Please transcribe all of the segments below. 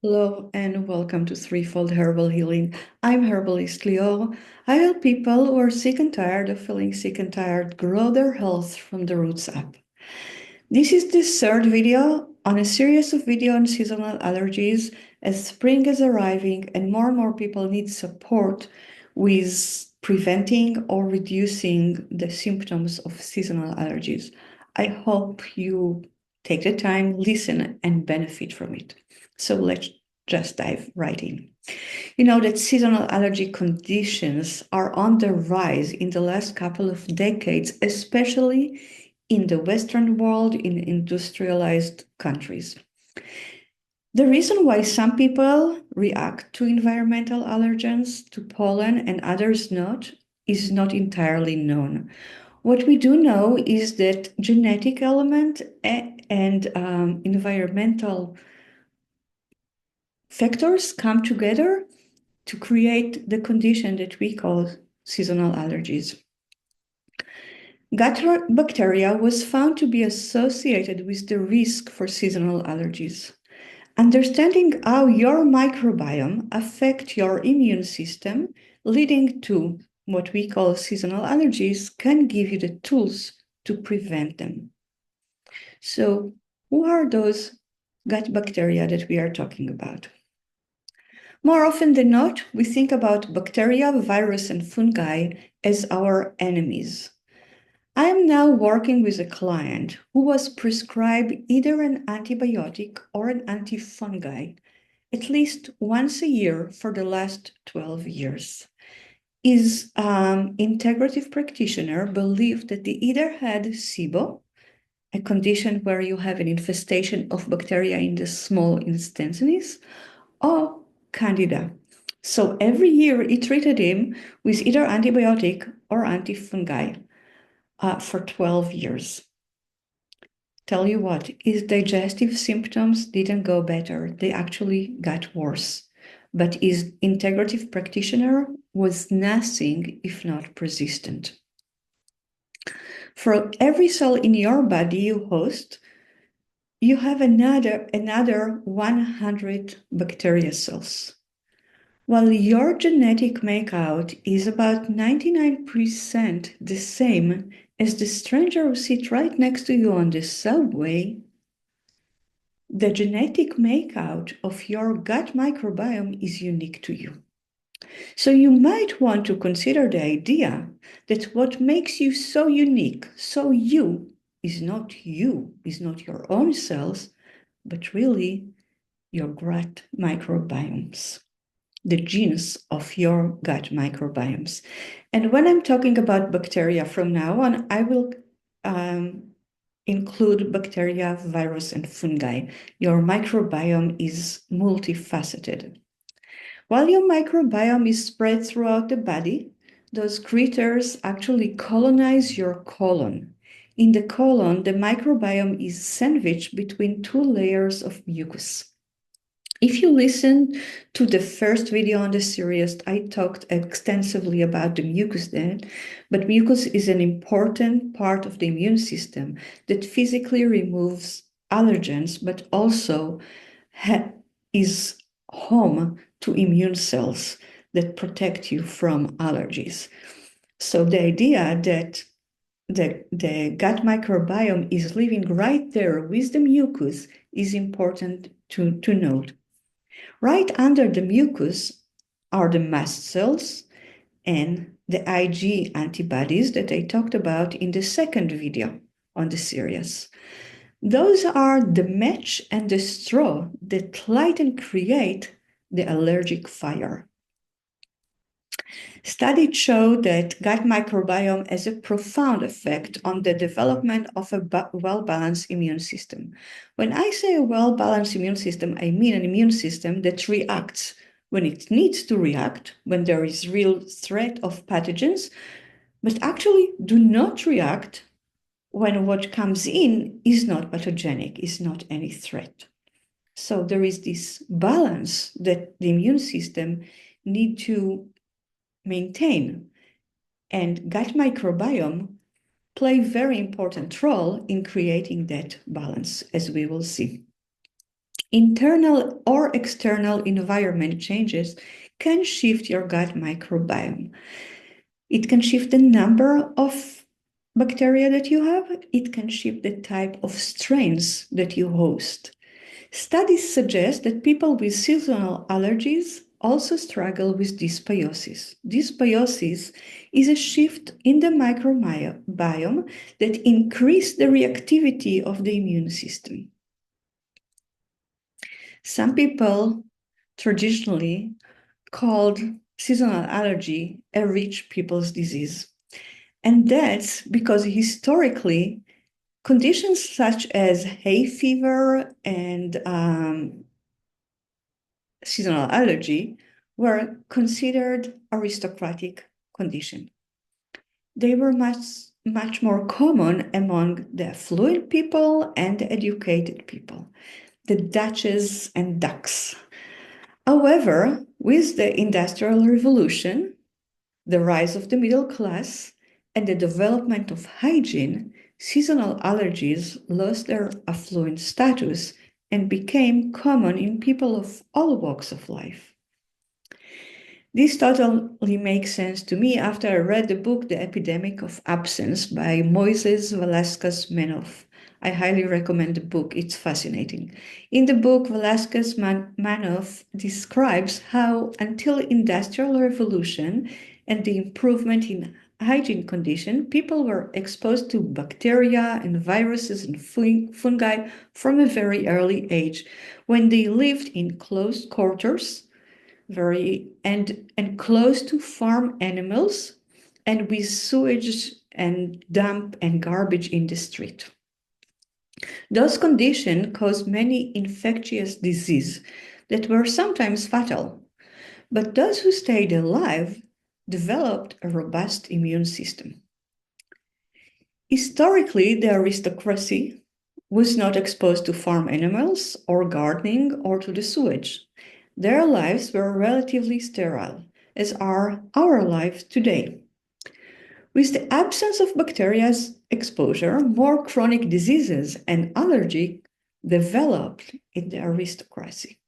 Hello and welcome to Threefold Herbal Healing. I'm Herbalist Leo. I help people who are sick and tired of feeling sick and tired grow their health from the roots up. This is the third video on a series of videos on seasonal allergies as spring is arriving and more people need support with preventing or reducing the symptoms of seasonal allergies. I hope you take the time, listen, and benefit from it. So let's just dive right in. You know that seasonal allergy conditions are on the rise in the last couple of decades, especially in the Western world, in industrialized countries. The reason why some people react to environmental allergens, to pollen, and others not, is not entirely known. What we do know is that genetic element and environmental factors come together to create the condition that we call seasonal allergies. Gut bacteria was found to be associated with the risk for seasonal allergies. Understanding how your microbiome affects your immune system, leading to what we call seasonal allergies, can give you the tools to prevent them. So, who are those gut bacteria that we are talking about? More often than not, we think about bacteria, virus, and fungi as our enemies. I am now working with a client who was prescribed either an antibiotic or an antifungi at least once a year for the last 12 years. His integrative practitioner believed that they either had SIBO, a condition where you have an infestation of bacteria in the small intestines, or Candida. So every year he treated him with either antibiotic or antifungi for 12 years. Tell you what, his digestive symptoms didn't go better. They actually got worse. But his integrative practitioner was nothing if not persistent. For every cell in your body you host, you have another 100 bacteria cells. While your genetic makeup is about 99% the same as the stranger who sits right next to you on the subway, the genetic makeup of your gut microbiome is unique to you. So you might want to consider the idea that what makes you so unique, so you, is not your own cells, but really your gut microbiomes, the genes of your gut microbiomes. And when I'm talking about bacteria from now on, I will include bacteria, virus, and fungi. Your microbiome is multifaceted. While your microbiome is spread throughout the body, those critters actually colonize your colon. In the colon, the microbiome is sandwiched between two layers of mucus. If you listen to the first video on the series, I talked extensively about the mucus there, but mucus is an important part of the immune system that physically removes allergens, but also is home to immune cells that protect you from allergies. So the idea that the gut microbiome is living right there with the mucus is important to note. Right under the mucus are the mast cells and the Ig antibodies that I talked about in the second video on the series. Those are the match and the straw that light and create the allergic fire. Studies show that gut microbiome has a profound effect on the development of a well-balanced immune system. When I say a well-balanced immune system, I mean an immune system that reacts when it needs to react, when there is real threat of pathogens, but actually do not react when what comes in is not pathogenic, is not any threat. So there is this balance that the immune system need to maintain. And gut microbiome play a very important role in creating that balance, as we will see. internal or external environment changes can shift your gut microbiome. It can shift the number of bacteria that you have. It can shift the type of strains that you host. Studies suggest that people with seasonal allergies also struggle with dysbiosis. Dysbiosis is a shift in the microbiome that increases the reactivity of the immune system. Some people traditionally called seasonal allergy a rich people's disease. And that's because historically, conditions such as hay fever and seasonal allergy were considered aristocratic condition. They were much more common among the affluent people and the educated people, the duchess and dukes. However, with the Industrial Revolution, the rise of the middle class, and the development of hygiene, seasonal allergies lost their affluent status and became common in people of all walks of life. This totally makes sense to me after I read the book The Epidemic of Absence by Moises Velasquez Manoff. I highly recommend the book, it's fascinating. In the book, Velasquez Manoff describes how until Industrial Revolution and the improvement in hygiene condition, people were exposed to bacteria and viruses and fungi from a very early age when they lived in closed quarters, and close to farm animals and with sewage and dump and garbage in the street. Those conditions caused many infectious diseases that were sometimes fatal, but those who stayed alive developed a robust immune system. Historically, the aristocracy was not exposed to farm animals or gardening or to the sewage. Their lives were relatively sterile, as are our lives today. With the absence of bacteria's exposure, more chronic diseases and allergy developed in the aristocracy.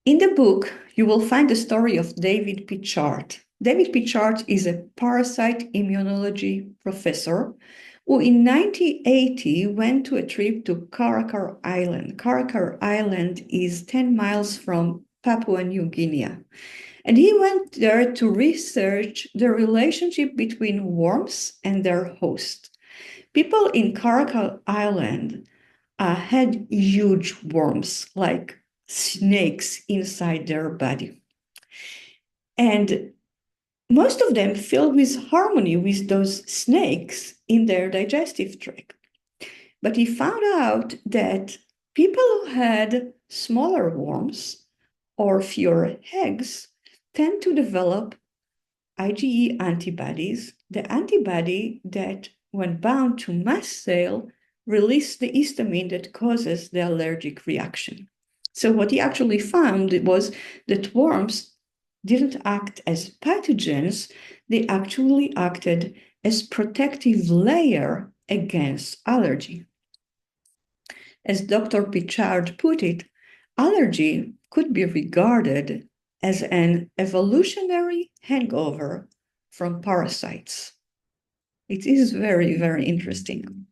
In the book, you will find the story of David Pichard. David Pichard is a parasite immunology professor who in 1980 went to a trip to Karakar Island. Karakar Island is 10 miles from Papua New Guinea. And he went there to research the relationship between worms and their host. People in Karakar Island had huge worms, like snakes inside their body. And most of them filled with harmony with those snakes in their digestive tract. But he found out that people who had smaller worms or fewer eggs tend to develop IgE antibodies, the antibody that, when bound to mast cell, release the histamine that causes the allergic reaction. So what he actually found was that worms didn't act as pathogens, they actually acted as protective layer against allergy. As Dr. Pichard put it, allergy could be regarded as an evolutionary hangover from parasites. It is very, very interesting.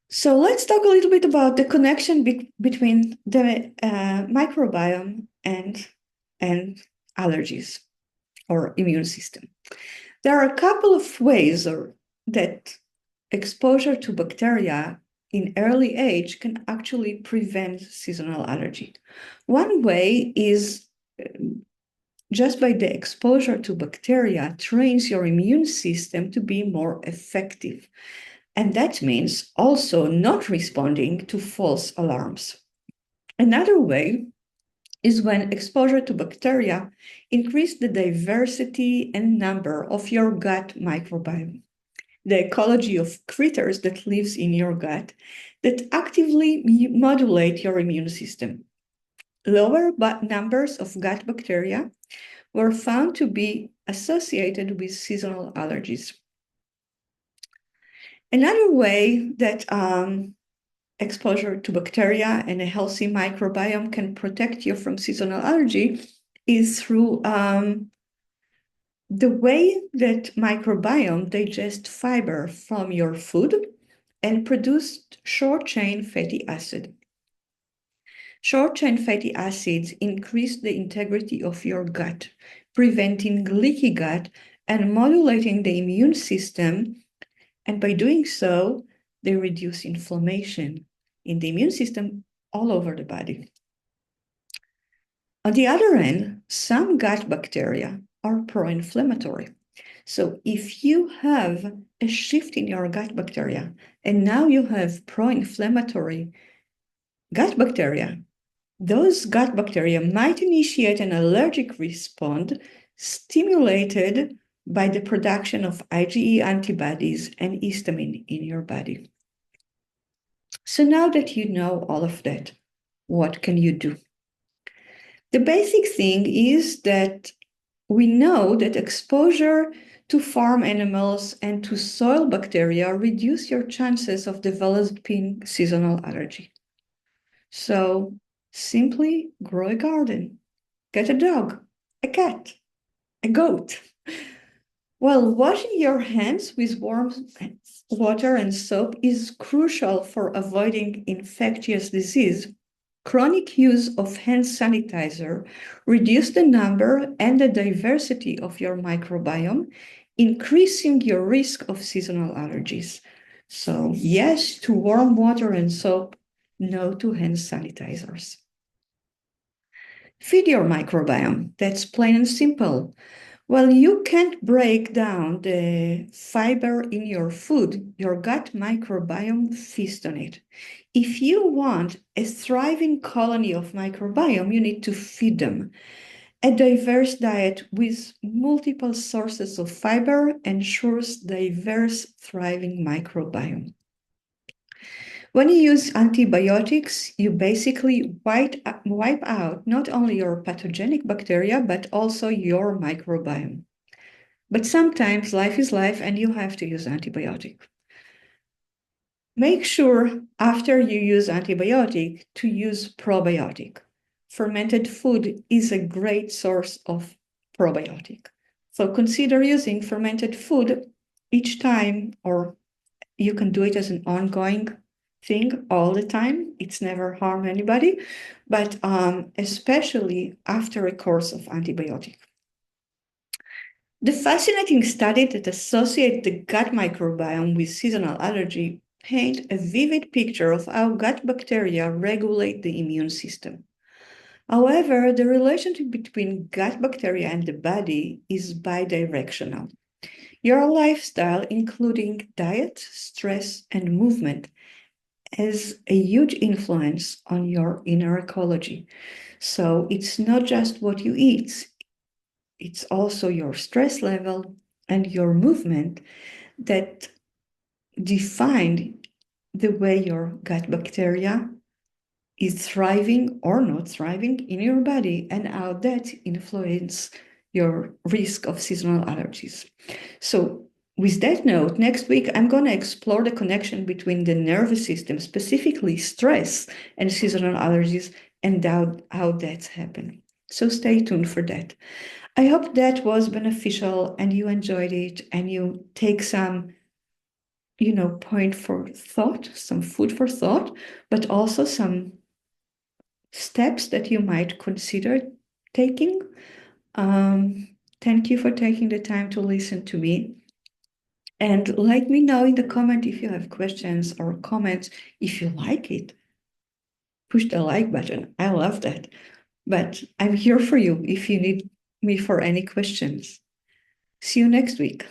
So let's talk a little bit about the connection between the microbiome and allergies or immune system. There are a couple of ways that exposure to bacteria in early age can actually prevent seasonal allergy. One way is just by the exposure to bacteria trains your immune system to be more effective. And that means also not responding to false alarms. Another way is when exposure to bacteria increase the diversity and number of your gut microbiome, the ecology of critters that lives in your gut that actively modulate your immune system. Lower numbers of gut bacteria were found to be associated with seasonal allergies. Another way that exposure to bacteria and a healthy microbiome can protect you from seasonal allergy is through the way that microbiome digest fiber from your food and produce short-chain fatty acid. Short-chain fatty acids increase the integrity of your gut, preventing leaky gut and modulating the immune system. And by doing so, they reduce inflammation in the immune system all over the body. On the other hand, some gut bacteria are pro-inflammatory. So if you have a shift in your gut bacteria, and now you have pro-inflammatory gut bacteria, those gut bacteria might initiate an allergic response stimulated by the production of IgE antibodies and histamine in your body. So now that you know all of that, what can you do? The basic thing is that we know that exposure to farm animals and to soil bacteria reduce your chances of developing seasonal allergy. So simply grow a garden, get a dog, a cat, a goat. Well, washing your hands with warm water and soap is crucial for avoiding infectious disease. Chronic use of hand sanitizer reduces the number and the diversity of your microbiome, increasing your risk of seasonal allergies. So yes to warm water and soap, no to hand sanitizers. Feed your microbiome. That's plain and simple. Well, you can't break down the fiber in your food. Your gut microbiome feasts on it. If you want a thriving colony of microbiome, you need to feed them. A diverse diet with multiple sources of fiber ensures diverse, thriving microbiome. When you use antibiotics, you basically wipe out not only your pathogenic bacteria, but also your microbiome. But sometimes life is life and you have to use antibiotic. Make sure after you use antibiotic to use probiotic. Fermented food is a great source of probiotic. So consider using fermented food each time, or you can do it as an ongoing thing all the time. It's never harm anybody, but especially after a course of antibiotic. The fascinating study that associates the gut microbiome with seasonal allergy paint a vivid picture of how gut bacteria regulate the immune system. However, the relationship between gut bacteria and the body is bidirectional. Your lifestyle, including diet, stress, and movement, has a huge influence on your inner ecology. So it's not just what you eat, it's also your stress level and your movement that define the way your gut bacteria is thriving or not thriving in your body and how that influences your risk of seasonal allergies. So with that note, next week, I'm going to explore the connection between the nervous system, specifically stress, and seasonal allergies, and how that's happening. So stay tuned for that. I hope that was beneficial and you enjoyed it and you take some, point for thought, some food for thought, but also some steps that you might consider taking. Thank you for taking the time to listen to me. And let me know in the comment if you have questions or comments. If you like it, push the like button. I love that. But I'm here for you if you need me for any questions. See you next week.